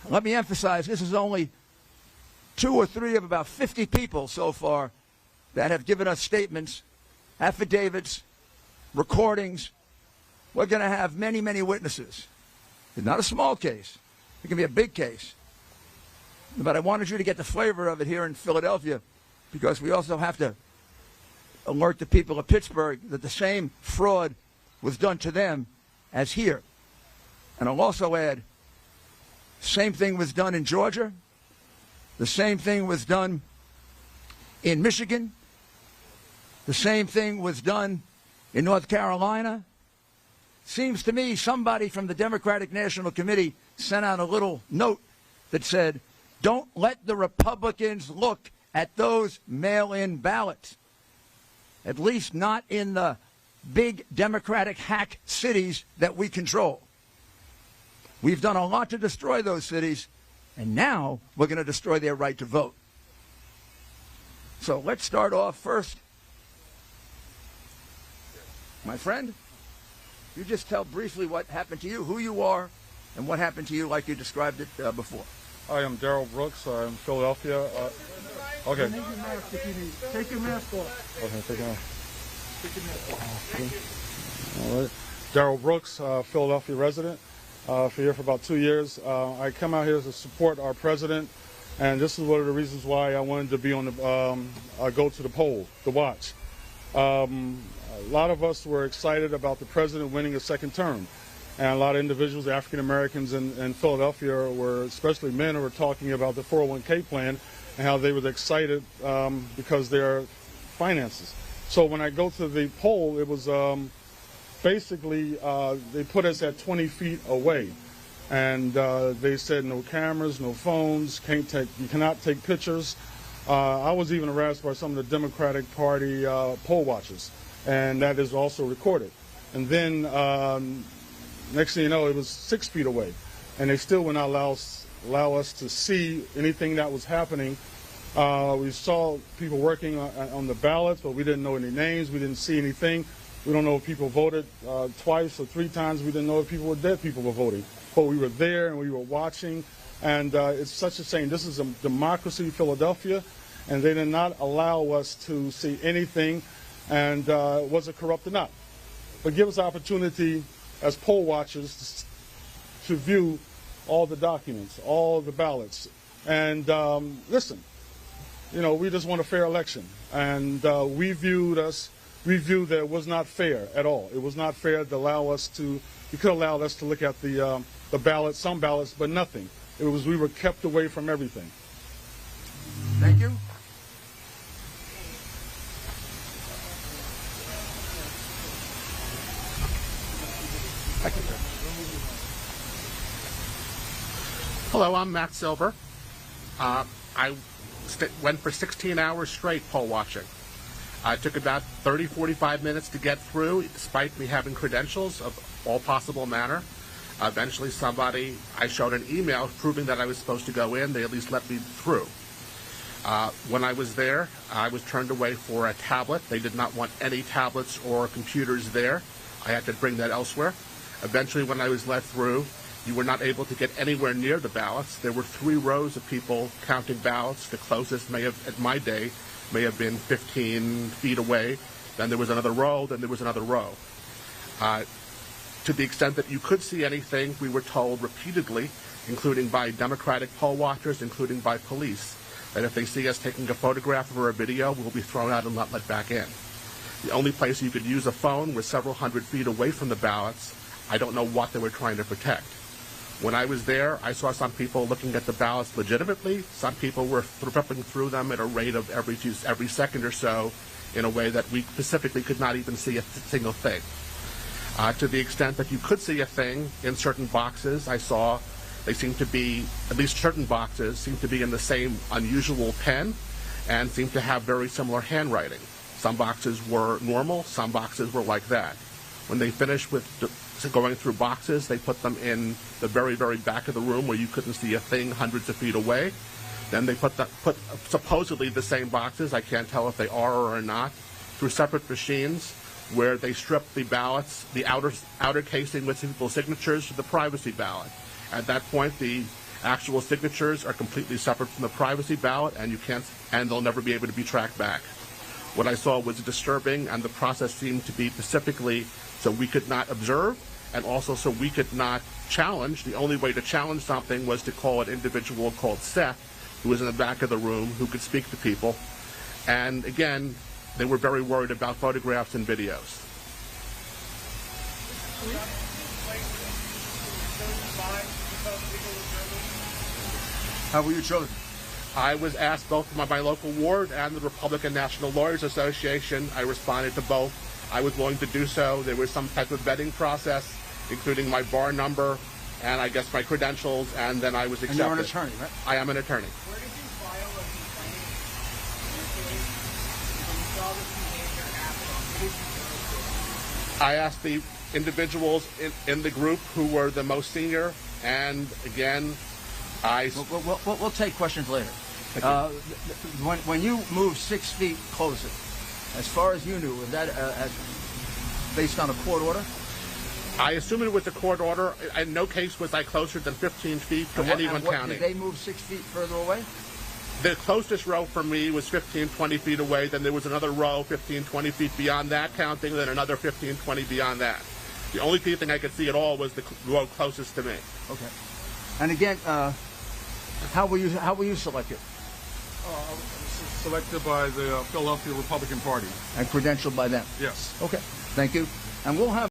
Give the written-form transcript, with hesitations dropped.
Let me emphasize, this is only 2 or 3 of about 50 people so far that have given us statements, affidavits, recordings. We're going to have many, many witnesses. It's not a small case. It can be a big case. But I wanted you to get the flavor of it here in Philadelphia, because we also have to alert the people of Pittsburgh that the same fraud was done to them as here. And I'll also add, same thing was done in Georgia. The same thing was done in Michigan. The same thing was done in North Carolina. Seems to me somebody from the Democratic National Committee sent out a little note that said, don't let the Republicans look at those mail-in ballots, at least not in the big Democratic hack cities that we control. We've done a lot to destroy those cities, and now we're going to destroy their right to vote. So let's start off first. My friend, you just tell briefly what happened to you, who you are, and what happened to you like you described it before. I am Daryl Brooks. I'm in Philadelphia. Okay. Take your mask if you need. Take your mask off. Okay, take it off. Take your mask off. All right. Daryl Brooks, Philadelphia resident. Here for about 2 years. I come out here to support our president, and this is one of the reasons why I wanted to be on the go to the poll to watch. A lot of us were excited about the president winning a second term, and a lot of individuals, African Americans in Philadelphia, were, especially men, were talking about the 401k plan and how they were excited because their finances. So when I go to the poll, it was basically they put us at 20 feet away, and they said no cameras, no phones, you cannot take pictures. I was even harassed by some of the Democratic Party poll watchers, and that is also recorded. And then next thing you know, it was 6 feet away, and they still would not allow us to see anything that was happening. We saw people working on the ballots, but we didn't know any names. We didn't see anything. We don't know if people voted twice or 3 times. We didn't know if people were dead people were voting. But we were there and we were watching, and it's such a shame. This is a democracy, Philadelphia, and they did not allow us to see anything, and was it corrupt or not? But give us opportunity as poll watchers to view all the documents, all the ballots. And listen, you know, we just want a fair election, and we viewed that it was not fair at all. It was not fair to allow us to, you could allow us to look at the ballots, some ballots, but nothing. It was, we were kept away from everything. Thank you. Thank you, sir. Hello, I'm Matt Silver. I went for 16 hours straight poll watching. It took about 30, 45 minutes to get through, despite me having credentials of all possible manner. Eventually I showed an email proving that I was supposed to go in. They at least let me through. When I was there, I was turned away for a tablet. They did not want any tablets or computers there. I had to bring that elsewhere. Eventually, when I was let through, you were not able to get anywhere near the ballots. There were 3 rows of people counting ballots. The closest may have, at my day, may have been 15 feet away. Then there was another row, then there was another row. To the extent that you could see anything, we were told repeatedly, including by Democratic poll watchers, including by police, that if they see us taking a photograph or a video, we'll be thrown out and not let back in. The only place you could use a phone was several hundred feet away from the ballots. I don't know what they were trying to protect. When I was there, I saw some people looking at the ballots legitimately. Some people were flipping through them at a rate of every second or so in a way that we specifically could not even see a single thing. To the extent that you could see a thing in certain boxes, I saw they seemed to be, at least certain boxes, seemed to be in the same unusual pen and seemed to have very similar handwriting. Some boxes were normal, some boxes were like that. When they finished with going through boxes, they put them in the very, very back of the room where you couldn't see a thing hundreds of feet away. Then they put supposedly the same boxes, I can't tell if they are or are not, through separate machines where they stripped the ballots, the outer casing with people's signatures, to the privacy ballot. At that point, the Actual signatures are completely separate from the privacy ballot, and they'll never be able to be tracked back. What I saw was disturbing, and the process seemed to be specifically so we could not observe, and also so we could not challenge. The only way to challenge something was to call an individual called Seth, who was in the back of the room, who could speak to people. And again, they were very worried about photographs and videos. How were you chosen? I was asked both by my local ward and the Republican National Lawyers Association. I responded to both. I was willing to do so. There was some type of vetting process, including my bar number and I guess my credentials, and then I was accepted. And you're an attorney, right? I am an attorney. Where did you file a complaint? When you saw this behavior happen, I asked the individuals in the group who were the most senior, and again, We'll take questions later. When you moved 6 feet closer, as far as you knew, was that based on a court order? I assume it was a court order. In no case was I closer than 15 feet to anyone counting. Did they move 6 feet further away? The closest row for me was 15, 20 feet away. Then there was another row 15, 20 feet beyond that counting, then another 15, 20 beyond that. The only thing I could see at all was the row closest to me. Okay. And again, how were you selected? Selected by the Philadelphia Republican Party. And credentialed by them? Yes. Okay. Thank you. And we'll have